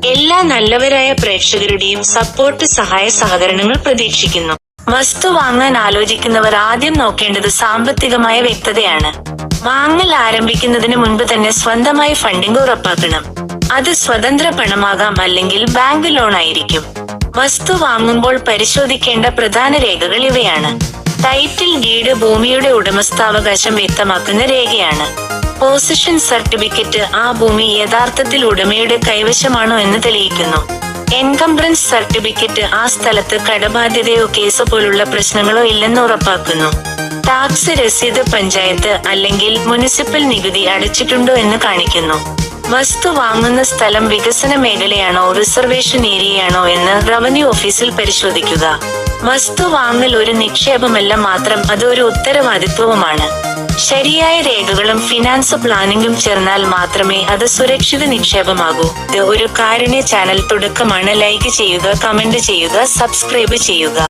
എല്ലാ നല്ലവരായ പ്രേക്ഷകരുടെയും സപ്പോർട്ട്, സഹായ സഹകരണങ്ങൾ പ്രതീക്ഷിക്കുന്നു. വസ്തു വാങ്ങാൻ ആലോചിക്കുന്നവർ ആദ്യം നോക്കേണ്ടത് സാമ്പത്തികമായ വ്യക്തതയാണ്. വാങ്ങൽ ആരംഭിക്കുന്നതിന് മുൻപ് തന്നെ സ്വന്തമായി ഫണ്ടിംഗ് ഉറപ്പാക്കണം. അത് സ്വതന്ത്ര പണമാകാം, അല്ലെങ്കിൽ ബാങ്ക് ലോൺ ആയിരിക്കും. വസ്തു വാങ്ങുമ്പോൾ പരിശോധിക്കേണ്ട പ്രധാന രേഖകൾ ഇവയാണ്. ടൈറ്റിൽ ഡീഡ് ഭൂമിയുടെ ഉടമസ്ഥാവകാശം വ്യക്തമാക്കുന്ന രേഖയാണ്. പൊസിഷൻ സർട്ടിഫിക്കറ്റ് ആ ഭൂമി യഥാർത്ഥത്തിൽ ഉടമയുടെ കൈവശമാണോ എന്ന് തെളിയിക്കുന്നു. എൻകംബ്രൻസ് സർട്ടിഫിക്കറ്റ് ആ സ്ഥലത്ത് കടബാധ്യതയോ കേസ് പോലുള്ള പ്രശ്നങ്ങളോ ഇല്ലെന്ന് ഉറപ്പാക്കുന്നു. ടാക്സ് രസീത് പഞ്ചായത്ത് അല്ലെങ്കിൽ മുനിസിപ്പൽ നികുതി അടച്ചിട്ടുണ്ടോ എന്ന് കാണിക്കുന്നു. വസ്തു വാങ്ങുന്ന സ്ഥലം വികസന മേഖലയാണോ റിസർവേഷൻ ഏരിയയാണോ എന്ന് റവന്യൂ ഓഫീസിൽ പരിശോധിക്കുക. വസ്തു വാങ്ങൽ ഒരു നിക്ഷേപമല്ല മാത്രം, അത് ഒരു ഉത്തരവാദിത്വവുമാണ്. ശരിയായ രേഖകളും ഫിനാൻസ് പ്ലാനിംഗും ചേർന്നാൽ മാത്രമേ അത് സുരക്ഷിത നിക്ഷേപമാകൂ. ഇത് ഒരു കാരുണ്യ ചാനൽ തുടക്കമാണ്. ലൈക്ക് ചെയ്യുക, കമന്റ് ചെയ്യുക, സബ്സ്ക്രൈബ് ചെയ്യുക.